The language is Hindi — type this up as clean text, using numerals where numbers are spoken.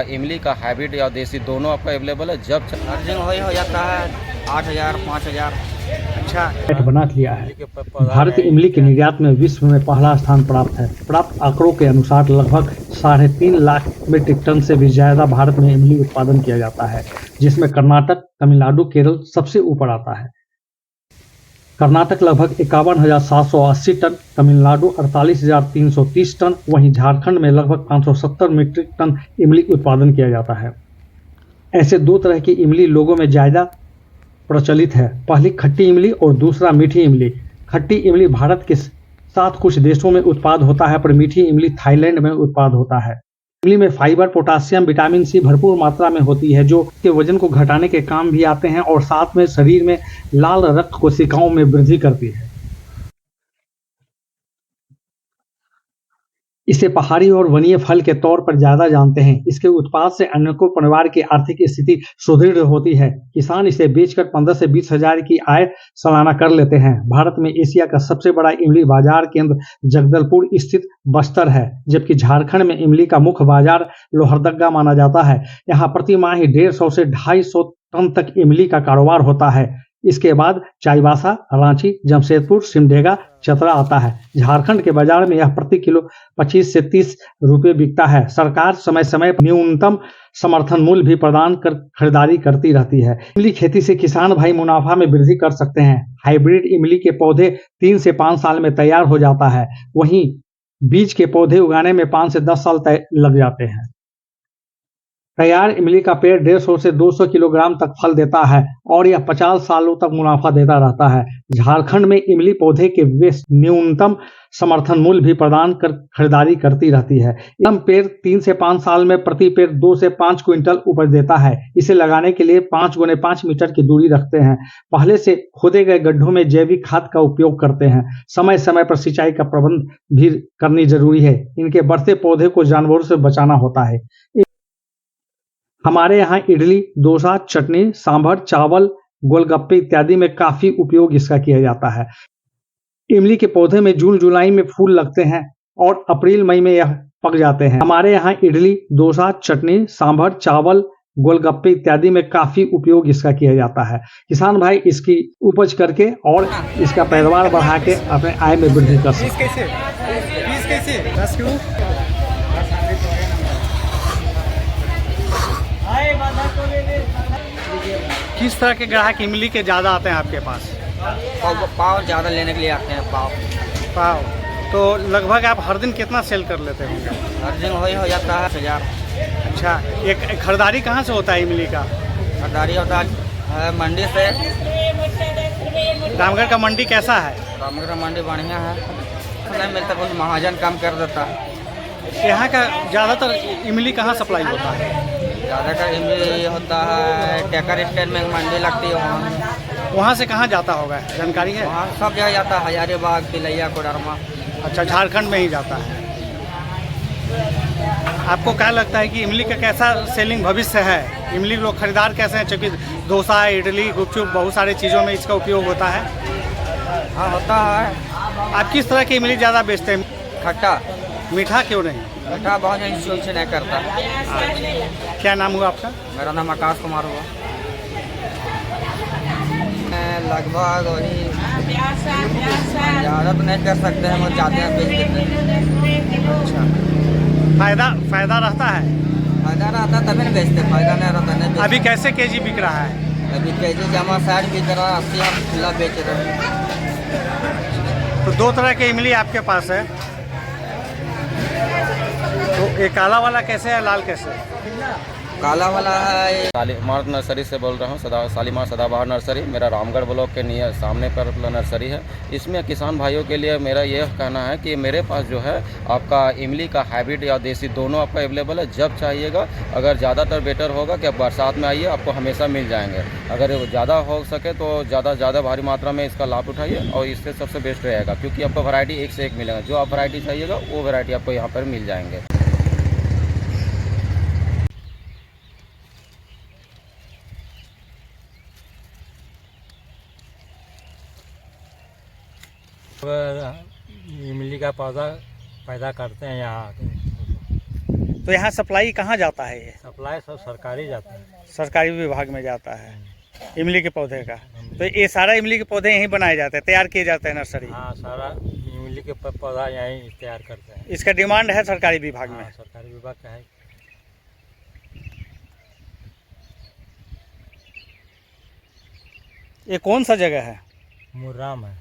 इमली का हाइब्रिड या देसी दोनों आपका अवेलेबल है। जब अर्जिन हो जाता है 8,000 5,000। अच्छा बना लिया है। भारत इमली के निर्यात में विश्व में पहला स्थान प्राप्त है। प्राप्त आंकड़ों के अनुसार लगभग 3.5 लाख मीट्रिक टन से भी ज्यादा भारत में इमली उत्पादन किया जाता है, जिसमें कर्नाटक, तमिलनाडु, केरल सबसे ऊपर आता है। कर्नाटक लगभग 51,780 टन, तमिलनाडु 48,330 टन, वहीं झारखंड में लगभग 570 मीट्रिक टन इमली उत्पादन किया जाता है। ऐसे दो तरह की इमली लोगों में ज्यादा प्रचलित है, पहली खट्टी इमली और दूसरा मीठी इमली। खट्टी इमली भारत के साथ कुछ देशों में उत्पाद होता है, पर मीठी इमली थाईलैंड में उत्पाद होता है। इमली में फाइबर, पोटासियम, विटामिन सी भरपूर मात्रा में होती है, जो के वजन को घटाने के काम भी आते हैं और साथ में शरीर में लाल रक्त कोशिकाओं में वृद्धि करती है। इसे पहाड़ी और वनीय फल के तौर पर ज्यादा जानते हैं। इसके उत्पाद से अनेकों परिवार की आर्थिक स्थिति सुदृढ़ होती है। किसान इसे बेचकर 15 से 20 हजार की आय सालाना कर लेते हैं। भारत में एशिया का सबसे बड़ा इमली बाजार केंद्र जगदलपुर स्थित बस्तर है, जबकि झारखंड में इमली का मुख्य बाजार लोहरदगा माना जाता है। यहाँ प्रति माह ही 150 से 250 टन तक इमली का कारोबार होता है। इसके बाद चाईबासा, रांची, जमशेदपुर, सिमडेगा, चतरा आता है। झारखंड के बाजार में यह प्रति किलो 25 से 30 रुपये बिकता है। सरकार समय समय पर न्यूनतम समर्थन मूल्य भी प्रदान कर खरीदारी करती रहती है। इमली खेती से किसान भाई मुनाफा में वृद्धि कर सकते हैं। हाइब्रिड इमली के पौधे 3 से 5 साल में तैयार हो जाता है, वहीं बीज के पौधे उगाने में 5 से 10 साल लग जाते हैं। तैयार इमली का पेड़ 150 से 200 किलोग्राम तक फल देता है और यह 50 सालों तक मुनाफा देता रहता है। झारखंड में इमली पौधे के न्यूनतम समर्थन मूल्य भी प्रदान कर खरीदारी करती रहती है। यह पेड़ 3 से 5 साल में प्रति पेड़ 2 से 5 क्विंटल उपज देता है। इसे लगाने के लिए 5 गुने 5 मीटर की दूरी रखते हैं। पहले से खोदे गए गड्ढों में जैविक खाद का उपयोग करते हैं। समय समय पर सिंचाई का प्रबंध भी करनी जरूरी है। इनके बढ़ते पौधे को जानवरों से बचाना होता है। हमारे यहाँ इडली, डोसा, चटनी, सांभर, चावल, गोलगप्पे इत्यादि में काफी उपयोग इसका किया जाता है। इमली के पौधे में जून जुलाई में फूल लगते हैं और अप्रैल मई में यह पक जाते हैं। हमारे यहाँ इडली, डोसा, चटनी, सांभर, चावल, गोलगप्पे इत्यादि में काफी उपयोग इसका किया जाता है। किसान भाई इसकी उपज करके और इसका पैदावार बढ़ा के अपने आय में वृद्धि कर सकते हैं। किस तरह के ग्राहक इमली के ज़्यादा आते हैं आपके पास? पाव ज़्यादा लेने के लिए आते हैं। पाव तो लगभग आप हर दिन कितना सेल कर लेते होंगे? अर्जिन हो जाता है 1000। अच्छा, एक खरीदारी कहाँ से होता है इमली का? खरीदारी होता है मंडी से। रामगढ़ का मंडी कैसा है? रामगढ़ का मंडी बढ़िया है, नहीं मिलता, कुछ महाजन कम कर देता है। यहाँ का ज़्यादातर इमली कहाँ सप्लाई होता है? ज़्यादातर इमली होता है टेकर स्टैंड में मंडी लगती है, वहाँ से कहाँ जाता होगा, जानकारी है? वहाँ सब जगह जाता है, हजारीबाग, तिलैया, कोडरमा। अच्छा, झारखंड में ही जाता है। आपको क्या लगता है कि इमली का कैसा सेलिंग भविष्य है? इमली लोग खरीदार कैसे हैं? क्योंकि डोसा, इडली, गुपचुप बहुत सारे चीज़ों में इसका उपयोग होता है। हाँ होता है। आप किस तरह की इमली ज़्यादा बेचते हैं? खट्टा। मीठा क्यों नहीं? खट्टा बहुत से नहीं करता। क्या नाम हुआ आपका? मेरा नाम आकाश कुमार हुआ। लगभग वही ज़्यादा तो नहीं कर सकते हैं, वो जाते हैं बेच देते हैं। अच्छा, फायदा रहता है? फायदा रहता तभी नहीं बेचते, फायदा नहीं रहता नहीं बेचते। अभी कैसे केजी बिक रहा है? अभी केजी जमा 60 बिक रहा है, 80 हम खुला बेच रहे हैं। तो दो तरह के इमली आपके पास है, तो एक काला वाला कैसे है, लाल कैसे है? काला वाला है। शालीमार नर्सरी से बोल रहा हूँ। शालीमार सदाबहार नर्सरी मेरा रामगढ़ ब्लॉक के नियर सामने पर नर्सरी है। इसमें किसान भाइयों के लिए मेरा यह कहना है कि मेरे पास जो है आपका इमली का हाइब्रिड या देसी दोनों आपका अवेलेबल है। जब चाहिएगा, अगर ज़्यादातर बेटर होगा कि आप बरसात में आइए, आपको हमेशा मिल जाएंगे। अगर ज़्यादा हो सके तो ज़्यादा भारी मात्रा में इसका लाभ उठाइए और इससे सबसे बेस्ट रहेगा, क्योंकि आपको वैरायटी एक से एक मिलेगा। जो आप वैरायटी चाहिएगा वो वैरायटी आपको यहाँ पर मिल जाएंगे। इमली का पौधा पैदा करते हैं यहाँ आके। तो यहाँ सप्लाई कहाँ जाता है ये? सप्लाई सब सरकारी जाता है। सरकारी विभाग में जाता है इमली के पौधे का। तो ये सारा इमली के पौधे यहीं बनाए जाते हैं, तैयार किए जाते हैं नर्सरी? हाँ, सारा इमली के पौधा यहीं तैयार करते हैं। इसका डिमांड है सरकारी विभाग में? हाँ, सरकारी विभाग का है। ये कौन सा जगह है? मुर्राम है।